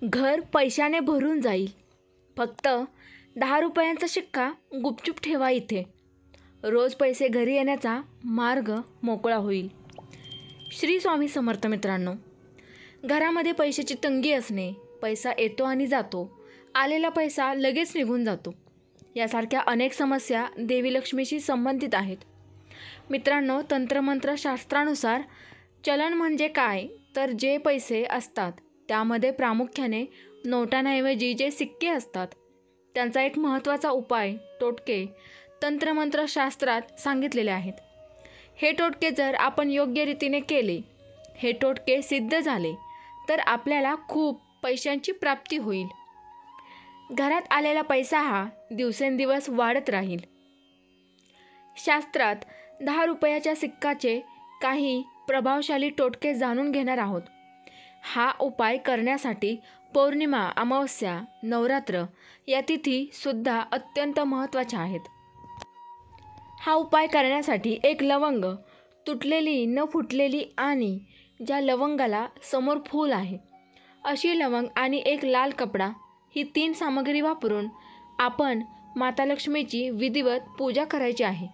घर पैशाने भरून जाईल. फक्त 10 रुपयांचा शिक्का गुपचूप ठेवा इथे. रोज पैसे घरी येण्याचा मार्ग मोकळा होईल. श्री स्वामी समर्थ. मित्रांनो, घरामध्ये पैशाची तंगी असणे, पैसा येतो आणि जातो, आलेला पैसा लगेच निघून जातो, यासारख्या अनेक समस्या देवी लक्ष्मीशी संबंधित आहेत. मित्रांनो, तंत्रमंत्र शास्त्रानुसार चलन म्हणजे काय, तर जे पैसे असतात त्यामध्ये प्रामुख्याने नोटांऐवजी जे सिक्के असतात त्यांचा एक महत्त्वाचा उपाय, टोटके तंत्रमंत्रशास्त्रात सांगितलेले आहेत. हे टोटके जर आपण योग्य रीतीने केले, हे टोटके सिद्ध झाले तर आपल्याला खूप पैशांची प्राप्ती होईल. घरात आलेला पैसा हा दिवसेंदिवस वाढत राहील. शास्त्रात 10 रुपयाच्या सिक्काचे काही प्रभावशाली टोटके जाणून घेणार आहोत. हा उपाय करण्यासाठी पौर्णिमा, अमावस्या, नवरात्र या तिथीसुद्धा अत्यंत महत्त्वाच्या आहेत. हा उपाय करण्यासाठी एक लवंग, तुटलेली न फुटलेली आणि ज्या लवंगाला समोर फूल आहे अशी लवंग आणि एक लाल कपडा, ही 3 सामग्री वापरून आपण माता लक्ष्मीची विधिवत पूजा करायची आहे.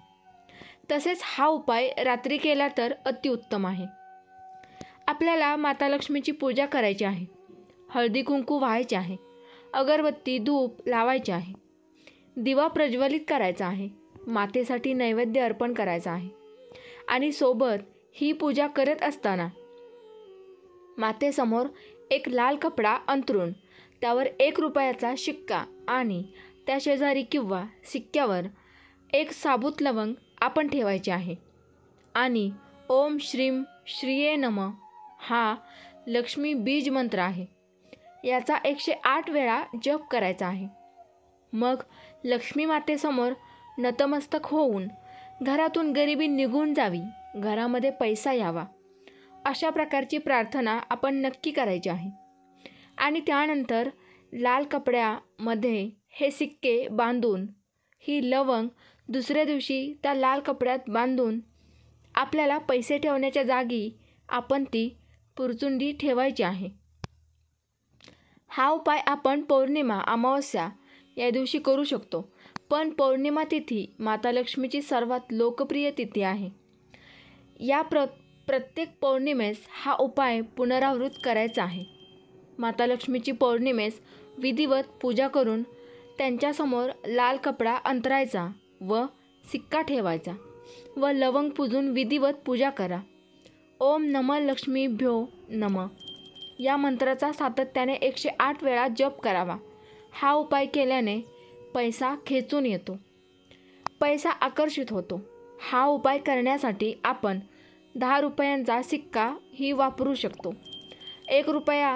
तसेच हा उपाय रात्री केला तर अतिउत्तम आहे. आपल्याला माता लक्ष्मीची पूजा करायची आहे. हळदी कुंकू व्हायचे आहे. अगरबत्ती, धूप लावायचे आहे. दिवा प्रज्वलित करायचा आहे. मातेसाठी नैवेद्य अर्पण करायचा आहे. आणि सोबत ही पूजा करत असताना मातेसमोर एक लाल कपडा अंथरून त्यावर 1 रुपयाचा शिक्का आणि त्या शेजारी किंवा सिक्क्यावर एक साबूत लवंग आपण ठेवायचे आहे. आणि ओम श्रीम श्रीये नमः हा लक्ष्मी बीज मंत्र आहे. याचा 108 वेळा जप करायचा आहे. मग लक्ष्मी मातेसमोर नतमस्तक होऊन घरातून गरिबी निघून जावी, घरामध्ये पैसा यावा, अशा प्रकारची प्रार्थना आपण नक्की करायची आहे. आणि त्यानंतर लाल कपड्यामध्ये हे सिक्के बांधून, ही लवंग दुसऱ्या दिवशी त्या लाल कपड्यात बांधून आपल्याला पैसे ठेवण्याच्या जागी आपण ती पुरचुंडी ठेवायची आहे. हा उपाय आपण पौर्णिमा, अमावस्या या दिवशी करू शकतो. पण पौर्णिमा तिथी माता लक्ष्मीची सर्वात लोकप्रिय तिथी आहे. या प्रत्येक पौर्णिमेस हा उपाय पुनरावृत्त करायचा आहे. माता लक्ष्मीची पौर्णिमेस विधिवत पूजा करून त्यांच्यासमोर लाल कपडा अंथरायचा व सिक्का ठेवायचा व लवंग पूजून विधिवत पूजा करा. ओम नमः लक्ष्मीभ्यो नमः या मंत्राचा सातत्याने 108 वेळा जप करावा. हा उपाय केल्याने पैसा खेचून येतो, पैसा आकर्षित होतो. हा उपाय करण्यासाठी आपण 10 रुपयांचा सिक्का ही वापरू शकतो, 1 रुपया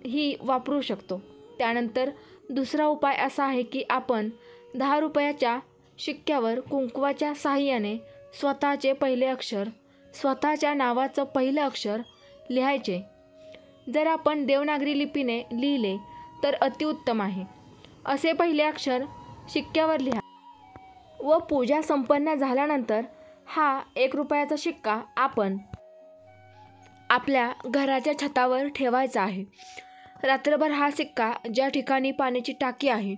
ही वापरू शकतो. त्यानंतर दुसरा उपाय असा आहे की आपण 10 रुपयाच्या शिक्क्यावर कुंकवाच्या साहाय्याने स्वतःचे पहिले अक्षर, स्वतःच्या नावाचं पहिलं अक्षर लिहायचे. जर आपण देवनागरी लिपीने लिहिले तर अतिउत्तम आहे. असे पहिले अक्षर शिक्क्यावर लिहा व पूजा संपन्न झाल्यानंतर हा 1 रुपयाचा शिक्का आपण आपल्या घराच्या छतावर ठेवायचा आहे. रात्रभर हा सिक्का ज्या ठिकाणी पाण्याची टाकी आहे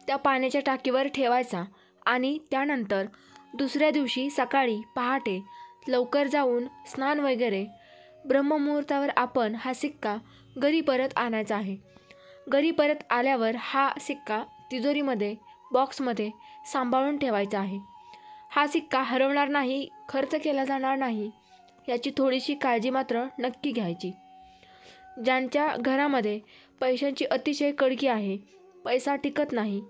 त्या पाण्याच्या टाकीवर ठेवायचा आणि त्यानंतर दुसऱ्या दिवशी सकाळी पहाटे लवकर जाऊन स्नान वगैरे ब्रह्ममुहूर्तावर आपण हा सिक्का घरी परत आणायचा आहे. घरी परत आल्यावर हा सिक्का तिजोरीमध्ये, बॉक्समध्ये सांभाळून ठेवायचा आहे. हा सिक्का हरवणार नाही, खर्च केला जाणार नाही, याची थोडीशी काळजी मात्र नक्की घ्यायची. ज्यांच्या घरामध्ये पैशांची अतिशय कडकी आहे, पैसा टिकत नाही,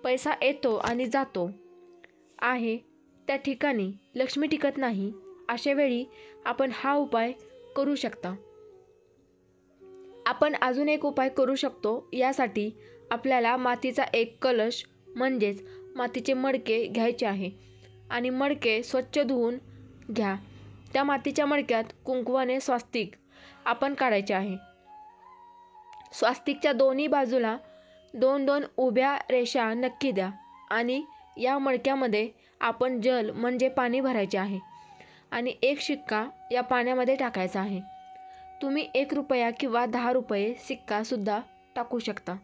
पैसा येतो आणि जातो आहे, त्या ठिकाणी लक्ष्मी टिकत नाही, अशा वेळी आपण हा उपाय करू शकता. आपण अजून एक उपाय करू शकतो. यासाठी आपल्याला मातीचा एक कलश म्हणजेच मातीचे मडके घ्यायचे आहे आणि मडके स्वच्छ धुवून घ्या. त्या मातीच्या मडक्यात कुंकवाने स्वास्तिक आपण काढायचे आहे. स्वास्तिकच्या दोन्ही बाजूला 2-2 उभ्या रेषा नक्की द्या आणि या मडक्यामध्ये आपण जल म्हणजे पाणी भरायचे आहे आणि 1 शिक्का या पाण्यामध्ये टाकायचा आहे. तुम्ही 1 रुपया किंवा 10 रुपये सिक्कासुद्धा टाकू शकता.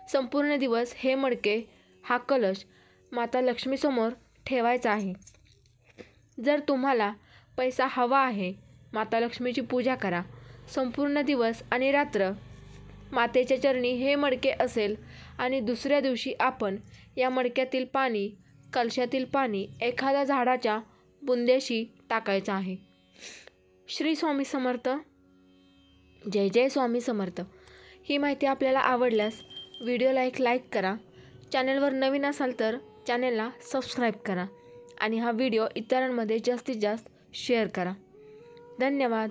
संपूर्ण दिवस हे मडके, हा कलश माता लक्ष्मीसमोर ठेवायचा आहे. जर तुम्हाला पैसा हवा आहे, माता लक्ष्मीची पूजा करा. संपूर्ण दिवस आणि रात्र मातेच्या चरणी हे मडके असेल आणि दुसऱ्या दिवशी आपण या मडक्यातील पाणी, कलशातील पाणी एखाद्या झाडाच्या बुंद्याशी टाकायचं आहे. श्री स्वामी समर्थ. जय जय स्वामी समर्थ. ही माहिती आपल्याला आवडल्यास व्हिडिओला एक लाईक करा. चॅनलवर नवीन असाल तर चॅनलला सबस्क्राईब करा आणि हा व्हिडिओ इतरांमध्ये जास्तीत जास्त शेअर करा. धन्यवाद.